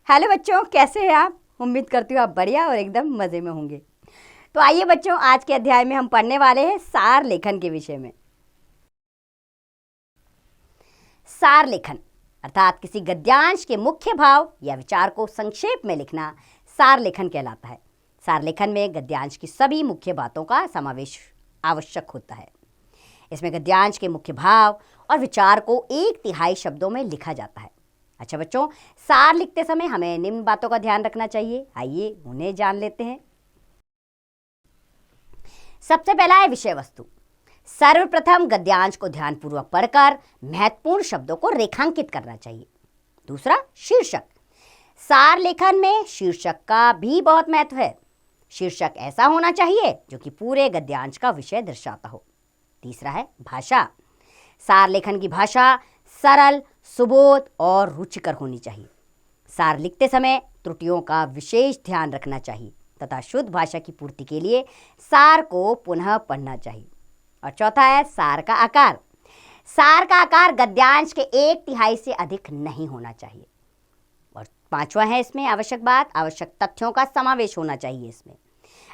Hello बच्चों, कैसे हैं आप? उम्मीद करती हूँ आप बढ़िया और एकदम मज़े में होंगे। तो आइए बच्चों, आज के अध्याय में हम पढ़ने वाले हैं सार लेखन के विषय में। सार लेखन अर्थात किसी गद्यांश के मुख्य भाव या विचार को संक्षेप में लिखना सार लेखन कहलाता है। सार लेखन में गद्यांश की सभी मुख्य बातों का समावेश आवश्यक होता है। इसमें गद्यांश के मुख्य भाव और विचार को 1/3 शब्दों में लिखा जाता है। अच्छा बच्चों, सार लिखते समय हमें निम्न बातों का ध्यान रखना चाहिए। आइए उन्हें जान लेते हैं। सबसे पहला है विषय वस्तु। सर्वप्रथम गद्यांश को ध्यानपूर्वक पढ़कर महत्वपूर्ण शब्दों को रेखांकित करना चाहिए। दूसरा, शीर्षक। सार लेखन में शीर्षक का भी बहुत महत्व है। शीर्षक ऐसा होना चाहिए जो कि पूरे गद्यांश का विषय दर्शाता हो। तीसरा है भाषा। सार लेखन की भाषा सरल, सुबोध और रुचिकर होनी चाहिए। सार लिखते समय त्रुटियों का विशेष ध्यान रखना चाहिए तथा शुद्ध भाषा की पूर्ति के लिए सार को पुनः पढ़ना चाहिए। और चौथा है सार का आकार। सार का आकार गद्यांश के 1/3 से अधिक नहीं होना चाहिए। और पांचवा है इसमें आवश्यक बात, आवश्यक तथ्यों का समावेश होना चाहिए इसमें।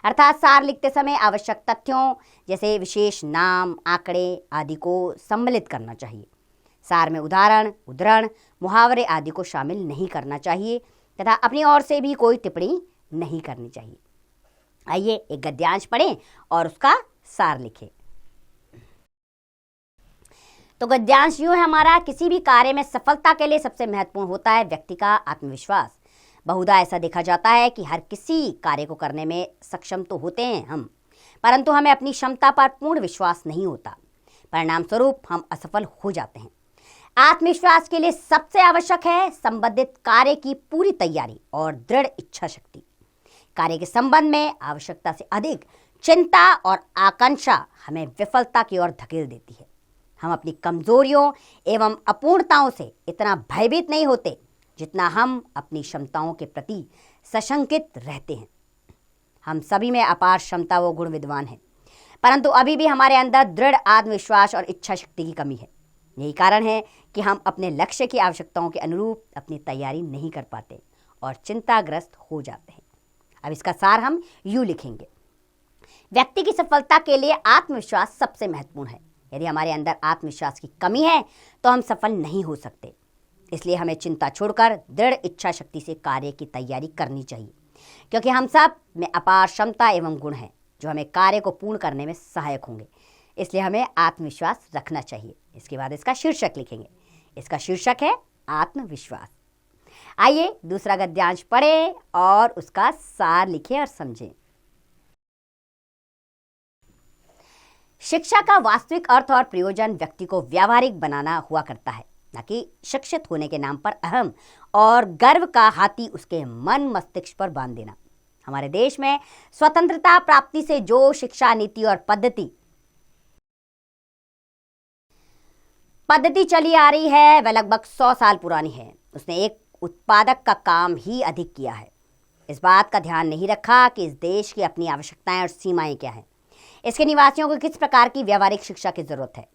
अर्थात सार लिखते समय आवश्यक तथ्यों जैसे विशेष नाम, आंकड़े आदि को सम्मिलित करना चाहिए। सार में उदाहरण, उद्धरण, मुहावरे आदि को शामिल नहीं करना चाहिए तथा अपनी ओर से भी कोई टिप्पणी नहीं करनी चाहिए। आइए एक गद्यांश पढ़ें और उसका सार लिखें। तो गद्यांश यूं है हमारा, किसी भी कार्य में सफलता के लिए सबसे महत्वपूर्ण होता है व्यक्ति का आत्मविश्वास। बहुधा ऐसा देखा जाता है कि हर किसी कार्य को करने में सक्षम तो होते हैं हम, परंतु हमें अपनी क्षमता पर पूर्ण विश्वास नहीं होता। परिणाम स्वरूप हम असफल हो जाते हैं। आत्मविश्वास के लिए सबसे आवश्यक है संबंधित कार्य की पूरी तैयारी और दृढ़ इच्छा शक्ति। कार्य के संबंध में आवश्यकता से अधिक चिंता और आकांक्षा हमें विफलता की ओर धकेल देती है। हम अपनी कमजोरियों एवं अपूर्णताओं से इतना भयभीत नहीं होते जितना हम अपनी क्षमताओं के प्रति सशंकित रहते हैं। हम सभी में अपार क्षमता व गुण विद्वान हैं, परंतु अभी भी हमारे अंदर दृढ़ आत्मविश्वास और इच्छा शक्ति की कमी है। यही कारण है कि हम अपने लक्ष्य की आवश्यकताओं के अनुरूप अपनी तैयारी नहीं कर पाते और चिंताग्रस्त हो जाते हैं। अब इसका सार हम यूं लिखेंगे। व्यक्ति की सफलता के लिए आत्मविश्वास सबसे महत्वपूर्ण है। यदि हमारे अंदर आत्मविश्वास की कमी है तो हम सफल नहीं हो सकते। इसलिए हमें चिंता छोड़कर दृढ़ इच्छा शक्ति से कार्य की तैयारी करनी चाहिए, क्योंकि हम सब में अपार क्षमता एवं गुण हैं जो हमें कार्य को पूर्ण करने में सहायक होंगे। इसलिए हमें आत्मविश्वास रखना चाहिए। इसके बाद इसका शीर्षक लिखेंगे। इसका शीर्षक है आत्मविश्वास। आइए दूसरा गद्यांश पढ़ें और उसका सार लिखें और समझें। शिक्षा का वास्तविक अर्थ और प्रयोजन व्यक्ति को व्यावहारिक बनाना हुआ करता है, न कि शिक्षित होने के नाम पर अहम और गर्व का हाथी उसके मन मस्तिष्क पर बांध देना। हमारे देश में स्वतंत्रता प्राप्ति से जो शिक्षा नीति और पद्धति चली आ रही है वह लगभग 100 साल पुरानी है। उसने एक उत्पादक का काम ही अधिक किया है। इस बात का ध्यान नहीं रखा कि इस देश की अपनी आवश्यकताएं और सीमाएं क्या हैं। इसके निवासियों को किस प्रकार की व्यावहारिक शिक्षा की जरूरत है।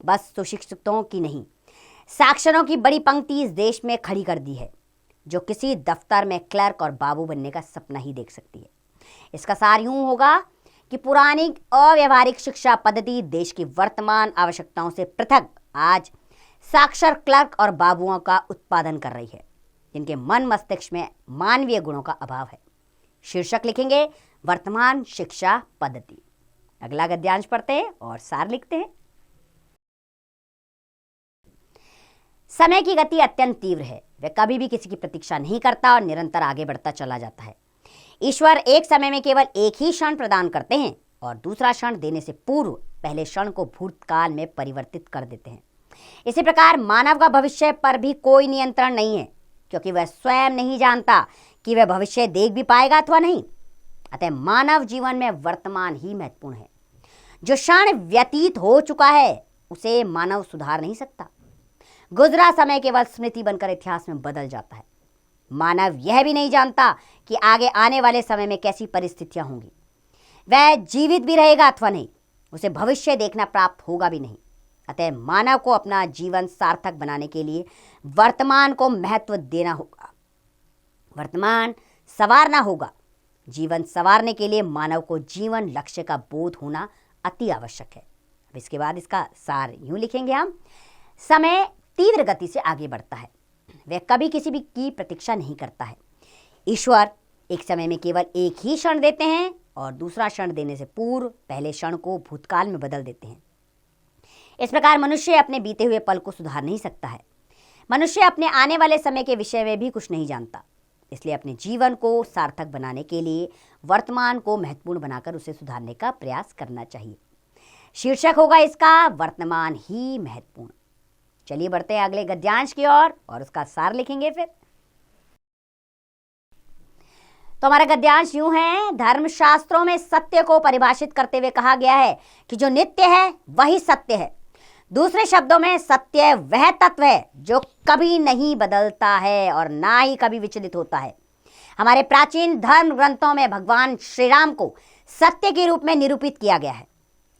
बस सुशिक्षितों की नहीं, साक्षरों की बड़ी पंक्ति इस देश में खड़ी कर दी है, जो किसी दफ्तर में क्लर्क और बाबू बनने का सपना ही देख सकती है। इसका सार यूं होगा कि पुरानी अव्यवहारिक शिक्षा पद्धति देश की वर्तमान आवश्यकताओं से पृथक आज साक्षर क्लर्क और बाबुओं का उत्पादन कर रही है, जिनके मन मस्तिष्क में मानवीय गुणों का अभाव है। शीर्षक लिखेंगे वर्तमान शिक्षा पद्धति। अगला गद्यांश पढ़ते हैं और सार लिखते हैं। समय की गति अत्यंत तीव्र है। वह कभी भी किसी की प्रतीक्षा नहीं करता और निरंतर आगे बढ़ता चला जाता है। ईश्वर एक समय में केवल एक ही क्षण प्रदान करते हैं और दूसरा क्षण देने से पूर्व पहले क्षण को भूतकाल में परिवर्तित कर देते हैं। इसी प्रकार मानव का भविष्य पर भी कोई नियंत्रण नहीं है, क्योंकि वह स्वयं नहीं जानता कि वह भविष्य देख भी पाएगा अथवा नहीं। अतः मानव जीवन में वर्तमान ही महत्वपूर्ण है। जो क्षण व्यतीत हो चुका है उसे मानव सुधार नहीं सकता। गुजरा समय केवल स्मृति बनकर इतिहास में बदल जाता है। मानव यह भी नहीं जानता कि आगे आने वाले समय में कैसी परिस्थितियां होंगी। वह जीवित भी रहेगा अथवा नहीं, उसे भविष्य देखना प्राप्त होगा भी नहीं। अतः मानव को अपना जीवन सार्थक बनाने के लिए वर्तमान को महत्व देना होगा। वर्तमान संवारना होगा। जीवन संवारने के लिए मानव को जीवन लक्ष्य का बोध होना अति आवश्यक है। अब इसके बाद इसका सार यूं लिखेंगे हम। समय तीव्र गति से आगे बढ़ता है, वह कभी किसी भी की प्रतीक्षा नहीं करता है। ईश्वर एक समय में केवल एक ही क्षण देते हैं और दूसरा क्षण देने से पूर्व पहले क्षण को भूतकाल में बदल देते हैं। इस प्रकार मनुष्य अपने बीते हुए पल को सुधार नहीं सकता है। मनुष्य अपने आने वाले समय के विषय में भी कुछ नहीं जानता। इसलिए अपने जीवन को सार्थक बनाने के लिए वर्तमान को महत्वपूर्ण बनाकर उसे सुधारने का प्रयास करना चाहिए। शीर्षक होगा इसका वर्तमान ही महत्वपूर्ण। चलिए बढ़ते हैं अगले गद्यांश की ओर और उसका सार लिखेंगे फिर। तो हमारा गद्यांश यूं है। धर्मशास्त्रों में सत्य को परिभाषित करते हुए कहा गया है कि जो नित्य है वही सत्य है। दूसरे शब्दों में सत्य वह तत्व है जो कभी नहीं बदलता है और ना ही कभी विचलित होता है। हमारे प्राचीन धर्म ग्रंथों में भगवान श्री राम को सत्य के रूप में निरूपित किया गया है,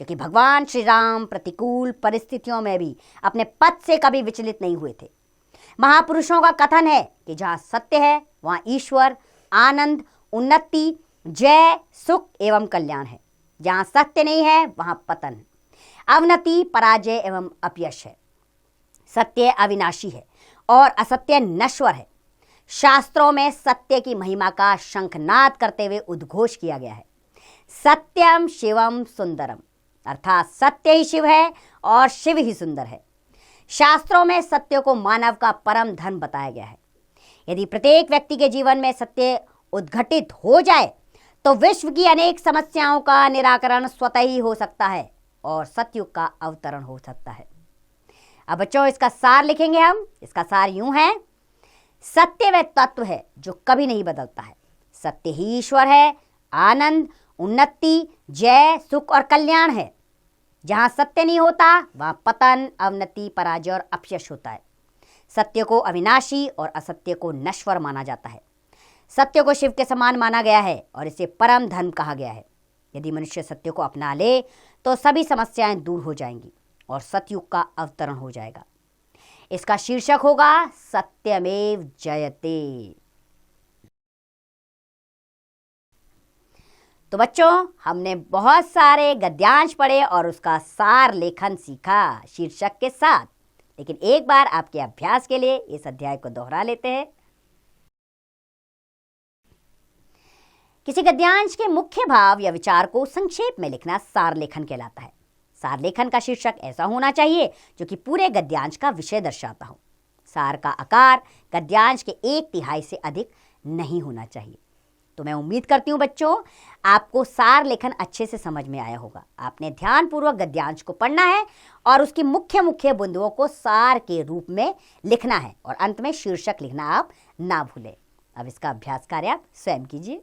क्योंकि भगवान श्री राम प्रतिकूल परिस्थितियों में भी अपने पथ से कभी विचलित नहीं हुए थे। महापुरुषों का कथन है कि जहां सत्य है वहां ईश्वर, आनंद, उन्नति, जय, सुख एवं कल्याण है। जहां सत्य नहीं है वहां पतन, अवनति, पराजय एवं अपयश है। सत्य अविनाशी है और असत्य नश्वर है। शास्त्रों में सत्य की महिमा का शंखनाद करते हुए उद्घोष किया गया है। सत्यम शिवम सुंदरम, अर्थात सत्य ही शिव है और शिव ही सुंदर है। शास्त्रों में सत्य को मानव का परम धन बताया गया है। यदि प्रत्येक व्यक्ति के जीवन में सत्य उद्घटित हो जाए तो विश्व की अनेक समस्याओं का निराकरण स्वतः ही हो सकता है और सतयुग का अवतरण हो सकता है। अब बच्चों इसका सार लिखेंगे हम। इसका सार यूं है। सत्य वह तत्व है जो कभी नहीं बदलता है। सत्य ही ईश्वर है, आनंद, उन्नति, जय, सुख और कल्याण है। जहां सत्य नहीं होता वहां पतन, अवनति, पराजय और अपयश होता है। सत्य को अविनाशी और असत्य को नश्वर माना जाता है। सत्य को शिव के समान माना गया है और इसे परम धन कहा गया है। यदि मनुष्य सत्य को अपना ले तो सभी समस्याएं दूर हो जाएंगी और सतयुग का अवतरण हो जाएगा। इसका शीर्षक होगा सत्यमेव जयते। तो बच्चों हमने बहुत सारे गद्यांश पढ़े और उसका सार लेखन सीखा शीर्षक के साथ। लेकिन एक बार आपके अभ्यास के लिए इस अध्याय को दोहरा लेते हैं। किसी गद्यांश के मुख्य भाव या विचार को संक्षेप में लिखना सार लेखन कहलाता है। सार लेखन का शीर्षक ऐसा होना चाहिए जो कि पूरे गद्यांश का विषय दर्शाता हो। सार का आकार गद्यांश के 1/3 से अधिक नहीं होना चाहिए। तो मैं उम्मीद करती हूँ बच्चों आपको सार लेखन अच्छे से समझ में आया होगा। आपने ध्यानपूर्वक गद्यांश को पढ़ना है और उसकी मुख्य बिंदुओं को सार के रूप में लिखना है और अंत में शीर्षक लिखना आप ना भूलें। अब इसका अभ्यास कार्य आप स्वयं कीजिए।